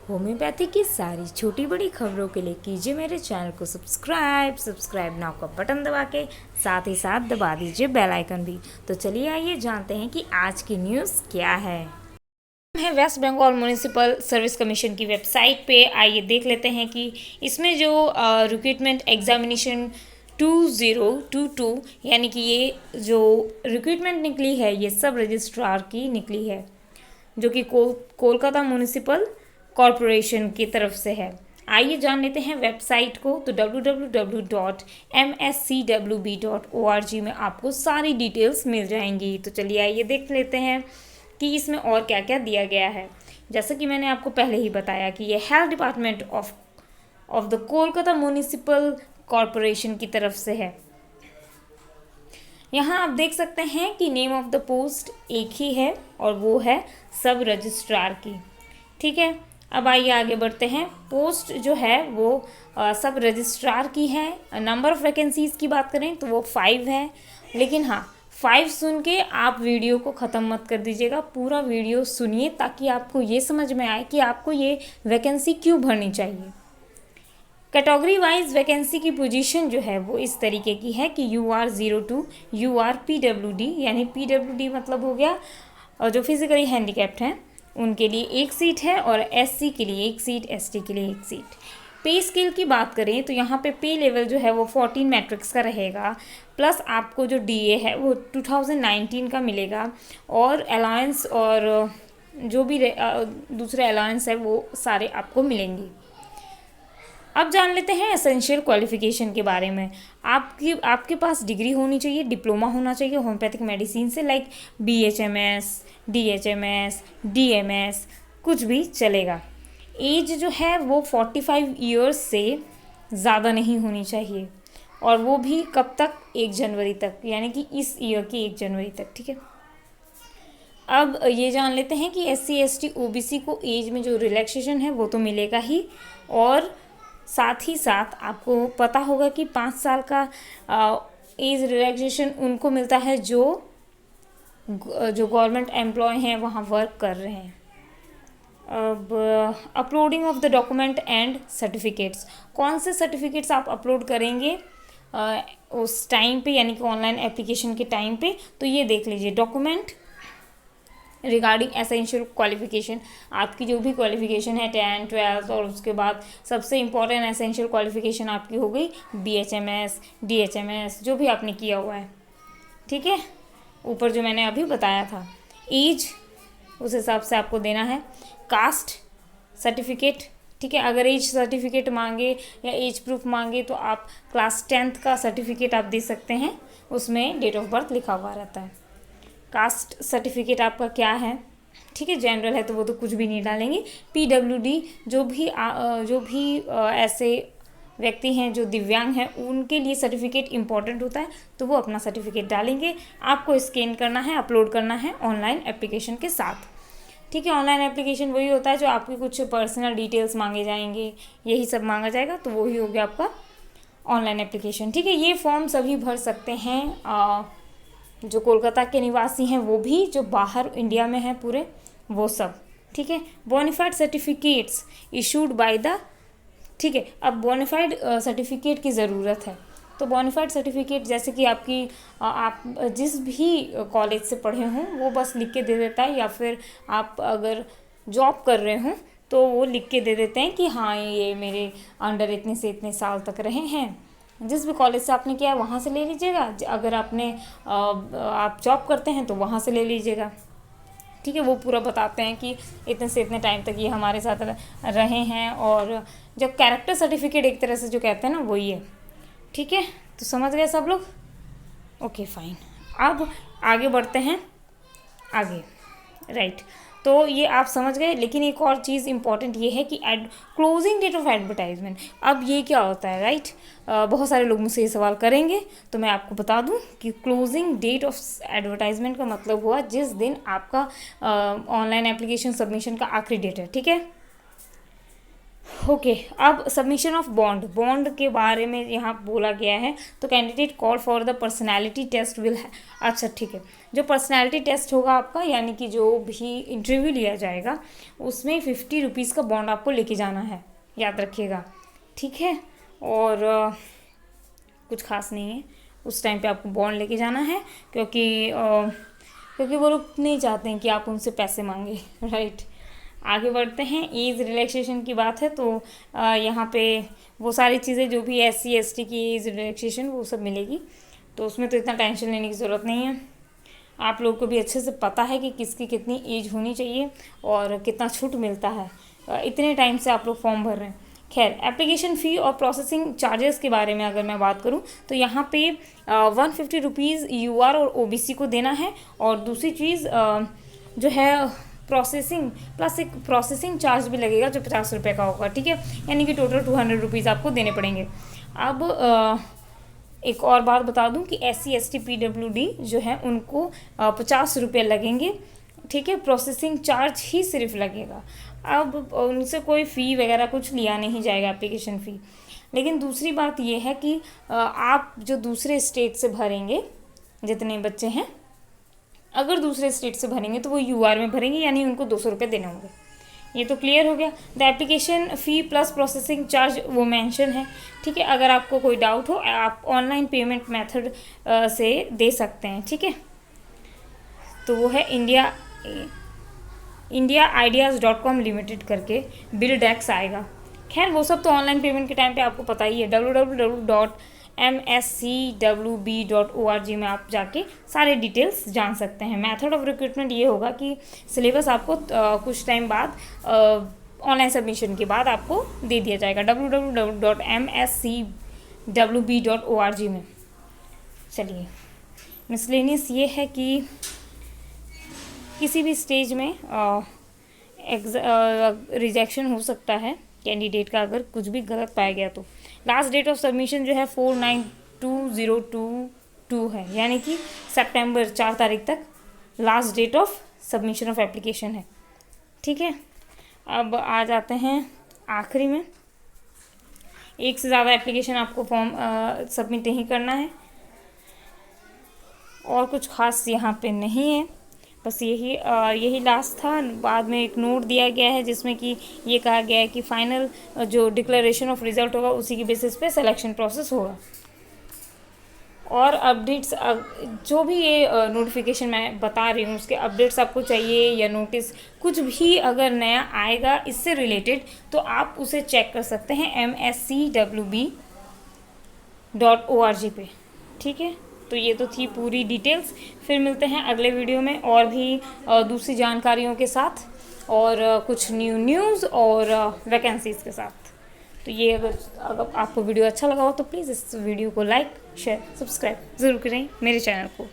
Homeopathy की सारी छोटी बड़ी खबरों के लिए कीजिए मेरे चैनल को सब्सक्राइब नाउ का बटन दबा के साथ ही साथ दबा दीजिए बेल आइकन भी। तो चलिए आइए जानते हैं कि आज की न्यूज़ क्या है। West Bengal municipal service commission की वेबसाइट पे आइए देख लेते हैं कि इसमें जो रिक्रूटमेंट एग्जामिनेशन 2022 यानी कि ये जो रिक्रूटमेंट निकली है ये सब रजिस्ट्रार की निकली है, जो कि कोलकाता म्यूनिसिपल कॉरपोरेशन की तरफ से है। आइए जान लेते हैं वेबसाइट को। तो www.mscwb.org में आपको सारी डिटेल्स मिल जाएंगी। तो चलिए आइए देख लेते हैं कि इसमें और क्या क्या दिया गया है। जैसा कि मैंने आपको पहले ही बताया कि ये health department of the Kolkata municipal corporation की तरफ से है। यहाँ आप देख सकते हैं कि नेम ऑफ द पोस्ट एक ही है और वो है सब रजिस्ट्रार की। ठीक है, अब आइए आगे बढ़ते हैं। पोस्ट जो है वो सब रजिस्ट्रार की है। नंबर ऑफ़ वैकेंसीज़ की बात करें तो वो 5 है, लेकिन हाँ 5 सुन के आप वीडियो को ख़त्म मत कर दीजिएगा, पूरा वीडियो सुनिए ताकि आपको ये समझ में आए कि आपको ये वैकेंसी क्यों भरनी चाहिए। कैटेगरी वाइज वैकेंसी की पोजीशन जो है वो इस तरीके की है कि UR02 UR PWD, यानी PWD मतलब हो गया और जो फिजिकली हैंडीकैप्ड हैं उनके लिए 1 सीट है और SC के लिए 1 सीट, ST के लिए 1 सीट। पे स्केल की बात करें तो यहाँ पे पे लेवल जो है वो 14 मैट्रिक्स का रहेगा, प्लस आपको जो DA है वो 2019 का मिलेगा और अलायंस और जो भी दूसरे अलायंस है वो सारे आपको मिलेंगे। अब जान लेते हैं एसेंशियल क्वालिफिकेशन के बारे में। आपके पास डिग्री होनी चाहिए, डिप्लोमा होना चाहिए होम्योपैथिक मेडिसिन से, लाइक BHMS, DHMS, DMS कुछ भी चलेगा। एज जो है वो 45 ईयर्स से ज़्यादा नहीं होनी चाहिए और वो भी कब तक, 1 जनवरी तक, यानी कि इस ईयर की 1 जनवरी तक। ठीक है, अब ये जान लेते हैं कि SC ST OBC को एज में जो रिलैक्सेशन है वो तो मिलेगा ही, और साथ ही साथ आपको पता होगा कि 5 साल का एज रिलैक्सेशन उनको मिलता है जो गवर्नमेंट एम्प्लॉय हैं, वहाँ वर्क कर रहे हैं। अब uploading of the document and certificates, कौन से सर्टिफिकेट्स आप अपलोड करेंगे उस टाइम पे, यानी कि ऑनलाइन एप्लीकेशन के टाइम पे, तो ये देख लीजिए। डॉक्यूमेंट रिगार्डिंग एसेंशियल क्वालिफिकेशन, आपकी जो भी क्वालिफिकेशन है 10, 12 और उसके बाद सबसे इम्पॉर्टेंट एसेंशियल क्वालिफिकेशन आपकी हो गई BHMS, DHMS जो भी आपने किया हुआ है। ठीक है, ऊपर जो मैंने अभी बताया था। एज उस हिसाब से आपको देना है। कास्ट सर्टिफिकेट, ठीक है, अगर एज सर्टिफिकेट मांगे या एज प्रूफ मांगे तो आप क्लास 10th का सर्टिफिकेट आप दे सकते हैं, उसमें डेट ऑफ बर्थ लिखा हुआ रहता है। कास्ट सर्टिफिकेट आपका क्या है, ठीक है, जनरल है तो वो तो कुछ भी नहीं डालेंगे। PWD जो भी ऐसे व्यक्ति हैं जो दिव्यांग हैं उनके लिए सर्टिफिकेट इम्पॉर्टेंट होता है, तो वो अपना सर्टिफिकेट डालेंगे। आपको स्कैन करना है, अपलोड करना है ऑनलाइन एप्लीकेशन के साथ। ठीक है, ऑनलाइन एप्लीकेशन वही होता है जो आपकी कुछ पर्सनल डिटेल्स मांगे जाएंगे, यही सब मांगा जाएगा, तो वही हो गया आपका ऑनलाइन एप्लीकेशन। ठीक है, ये फॉर्म सभी भर सकते हैं, जो कोलकाता के निवासी हैं वो भी, जो बाहर इंडिया में हैं पूरे वो सब। ठीक है, bonafide certificates issued by the, ठीक है, अब बोनाफाइड सर्टिफिकेट की ज़रूरत है, तो बोनाफाइड सर्टिफिकेट जैसे कि आप जिस भी कॉलेज से पढ़े हों वो बस लिख के दे देता है, या फिर आप अगर जॉब कर रहे हों तो वो लिख के दे देते हैं कि हाँ ये मेरे अंडर इतने से इतने साल तक रहे हैं। जिस भी कॉलेज से आपने किया है वहाँ से ले लीजिएगा, अगर आप जॉब करते हैं तो वहाँ से ले लीजिएगा। ठीक है, वो पूरा बताते हैं कि इतने से इतने टाइम तक ये हमारे साथ रहे हैं, और जब कैरेक्टर सर्टिफिकेट एक तरह से जो कहते हैं ना वही है। ठीक है, तो समझ गए सब लोग? ओके फाइन, अब आगे बढ़ते हैं आगे। राइट, तो ये आप समझ गए, लेकिन एक और चीज़ इंपॉर्टेंट ये है कि क्लोजिंग डेट ऑफ एडवर्टाइजमेंट, अब ये क्या होता है, राइट? बहुत सारे लोग मुझसे ये सवाल करेंगे, तो मैं आपको बता दूं कि क्लोजिंग डेट ऑफ एडवर्टाइजमेंट का मतलब हुआ जिस दिन आपका ऑनलाइन एप्लीकेशन सबमिशन का आखिरी डेट है। ठीक है, ओके अब सबमिशन ऑफ बॉन्ड के बारे में यहाँ बोला गया है। तो candidate call for the personality test will, अच्छा ठीक है, जो पर्सनैलिटी टेस्ट होगा आपका, यानी कि जो भी इंटरव्यू लिया जाएगा उसमें 50 रुपीज़ का बॉन्ड आपको लेके जाना है, याद रखिएगा, ठीक है। और कुछ खास नहीं है, उस टाइम पे आपको बॉन्ड लेके जाना है, क्योंकि वो लोग नहीं चाहते हैं कि आप उनसे पैसे मांगे, राइट। आगे बढ़ते हैं। एज रिलैक्सेशन की बात है तो यहाँ पे वो सारी चीज़ें जो भी SC ST की एज रिलैक्सेशन वो सब मिलेगी, तो उसमें तो इतना टेंशन लेने की ज़रूरत नहीं है। आप लोगों को भी अच्छे से पता है कि किसकी कितनी एज होनी चाहिए और कितना छूट मिलता है, इतने टाइम से आप लोग फॉर्म भर रहे हैं। खैर, एप्लीकेशन फ़ी और प्रोसेसिंग चार्जेस के बारे में अगर मैं बात करूं तो यहाँ पे 150 रुपीज़ UR और OBC को देना है, और दूसरी चीज़ जो है प्रोसेसिंग प्लस एक प्रोसेसिंग चार्ज भी लगेगा जो 50 रुपये का होगा, ठीक है, यानी कि टोटल 200 रुपीज़ आपको देने पड़ेंगे। अब एक और बात बता दूं कि SC ST PWD जो है उनको 50 रुपये लगेंगे, ठीक है, प्रोसेसिंग चार्ज ही सिर्फ लगेगा। अब उनसे कोई फ़ी वगैरह कुछ लिया नहीं जाएगा, एप्लीकेशन फ़ी। लेकिन दूसरी बात ये है कि आप जो दूसरे स्टेट से भरेंगे, जितने बच्चे हैं, अगर दूसरे स्टेट से भरेंगे तो वो UR में भरेंगे, यानी उनको 200 रुपये देने होंगे। ये तो क्लियर हो गया। The application fee plus processing charge वो मेंशन है, ठीक है। अगर आपको कोई डाउट हो आप ऑनलाइन पेमेंट मेथड से दे सकते हैं, ठीक है। तो वो है indiaideas.com लिमिटेड करके बिल डेक्स आएगा। खैर वो सब तो ऑनलाइन पेमेंट के टाइम पे आपको पता ही है, www.mscwb.org में आप जाके सारे डिटेल्स जान सकते हैं। मेथड ऑफ रिक्रूटमेंट ये होगा कि सिलेबस आपको कुछ टाइम बाद ऑनलाइन सबमिशन के बाद आपको दे दिया जाएगा www.mscwb.org में। चलिए, मिसलेनियस ये है कि किसी भी स्टेज में रिजेक्शन हो सकता है कैंडिडेट का, अगर कुछ भी गलत पाया गया तो। लास्ट डेट ऑफ सबमिशन जो है 4/9/2022 है, यानी कि सितंबर 4 तारीख तक last date of submission of application है, ठीक है। अब आ जाते हैं आखिरी में। एक से ज़्यादा एप्लीकेशन आपको फॉर्म सबमिट नहीं करना है, और कुछ खास यहाँ पे नहीं है, बस यही लास्ट था। बाद में एक नोट दिया गया है जिसमें कि ये कहा गया है कि फाइनल जो डिक्लेरेशन ऑफ रिज़ल्ट होगा उसी की बेसिस पे सिलेक्शन प्रोसेस होगा। और अपडेट्स जो भी ये नोटिफिकेशन मैं बता रही हूँ उसके अपडेट्स आपको चाहिए या नोटिस कुछ भी अगर नया आएगा इससे रिलेटेड तो आप उसे चेक कर सकते हैं mscwb.org पे, ठीक है। तो ये तो थी पूरी डिटेल्स। फिर मिलते हैं अगले वीडियो में और भी दूसरी जानकारियों के साथ और कुछ न्यूज़ और वैकेंसीज़ के साथ। तो ये अगर आपको वीडियो अच्छा लगा हो तो प्लीज़ इस वीडियो को लाइक शेयर सब्सक्राइब ज़रूर करें मेरे चैनल को।